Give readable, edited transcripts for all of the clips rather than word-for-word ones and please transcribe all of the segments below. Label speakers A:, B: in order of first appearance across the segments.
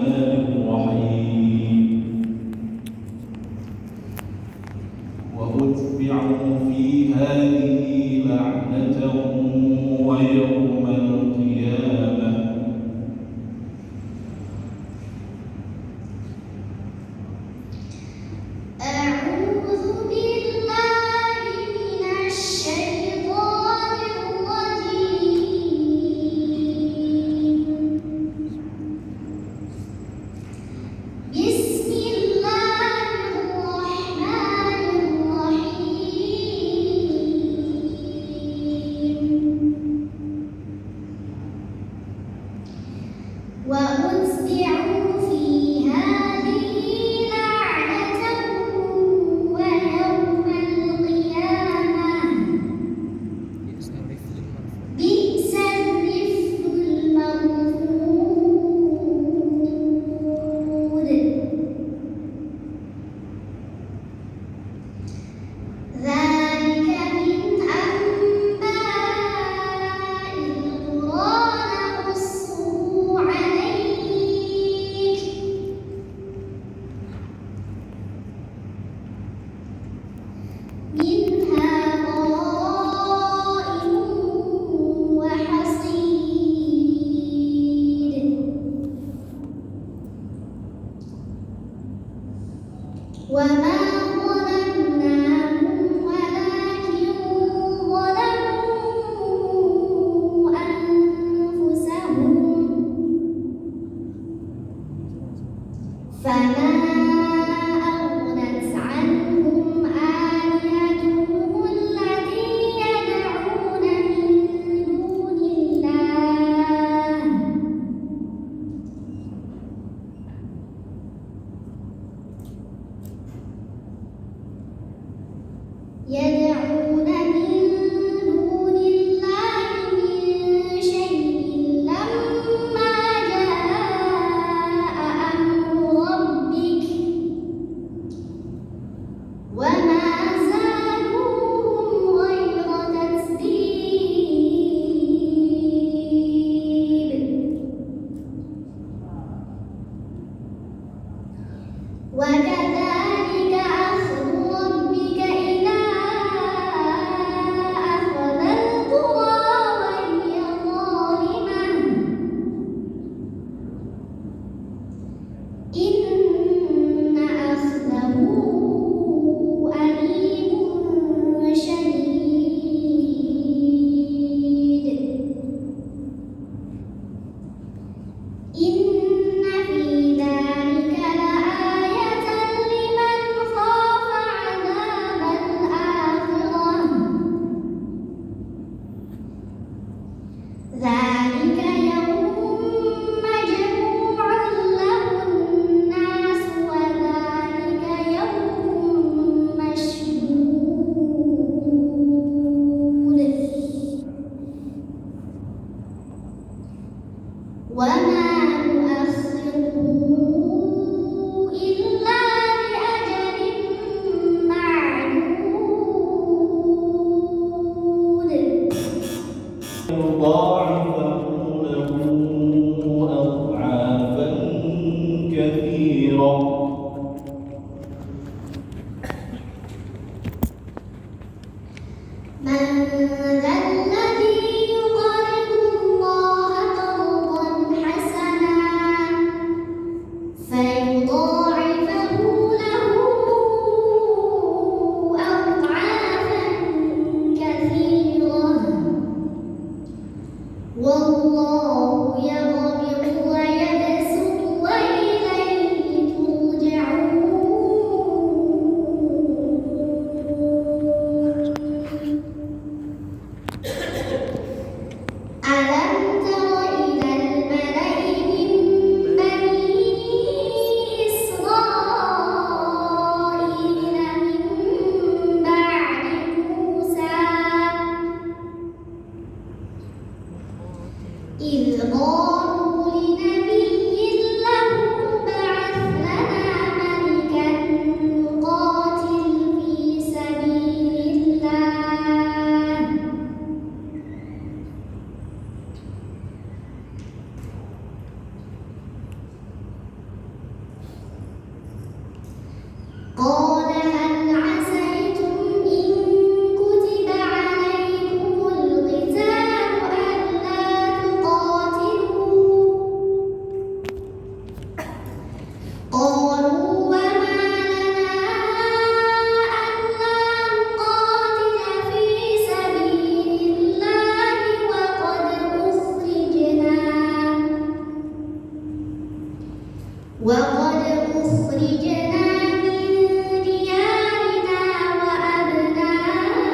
A: الرحمن الرحيم وأتبعوا في هذه لعنة ويوم القيامة
B: وأتبعوا في هذه لعنة ويوم القيامة بئس الرفد المرفود ذلك من أنباء القرى نقصه عليك منها قائم وحصيد وما ظلمناهم ولكن ظلموا أنفسهم فما أغنت عنهم آلهتهم التي يدعون من دون الله يدعون من دون الله من شيء لما جاء أمر ربك وما زادوهم غير تتبيب وكذلك أخذ ربك إذا أخذ القرى وهي ظالمة إن أخذه أليم شديد إن في ذلك لآية لمن خاف عذاب الآخرة ذلك يوم مجموع له الناس وذلك يوم مشهود وما نؤخره إلا لأجل معدود
A: يضاعفه له أضعافا كثيرة
B: من ذا الذي يقرض الله قرضا حسنا فيضاعفه له أضعافا كثيرة والله يقبض ويبسط وإليه ترجعون ألم تر إلى الملأ من بني إسرائيل من بعد موسى إذ قالوا لنبي له ابعث لنا ملكا نقاتل في سبيل الله وقد أخرجنا من ديارنا وأبنائنا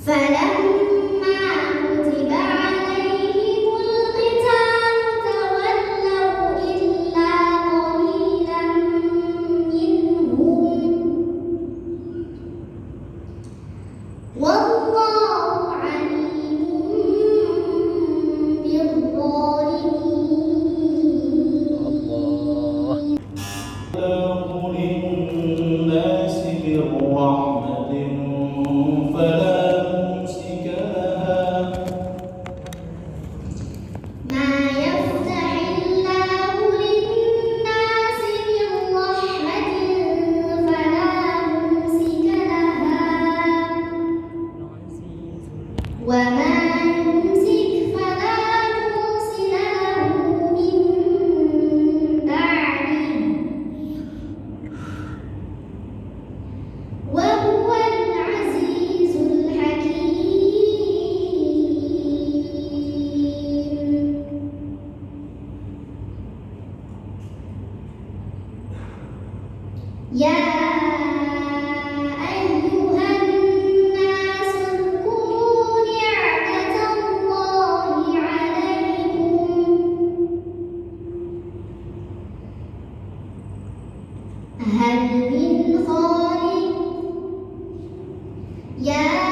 B: فلما كتب عليهم القتال تولوا إلا قليلا منهم والله عليم بالظالمين.
A: للناس من رحمة فلا ممسك لها
B: ما يفتح الله للناس من رحمة فلا ممسك لها وما يمسك فلا مرسل له من بعده وهو العزيز الحكيم. يا أيها الناس اذكروا نعمة الله عليكم هل من خالق يا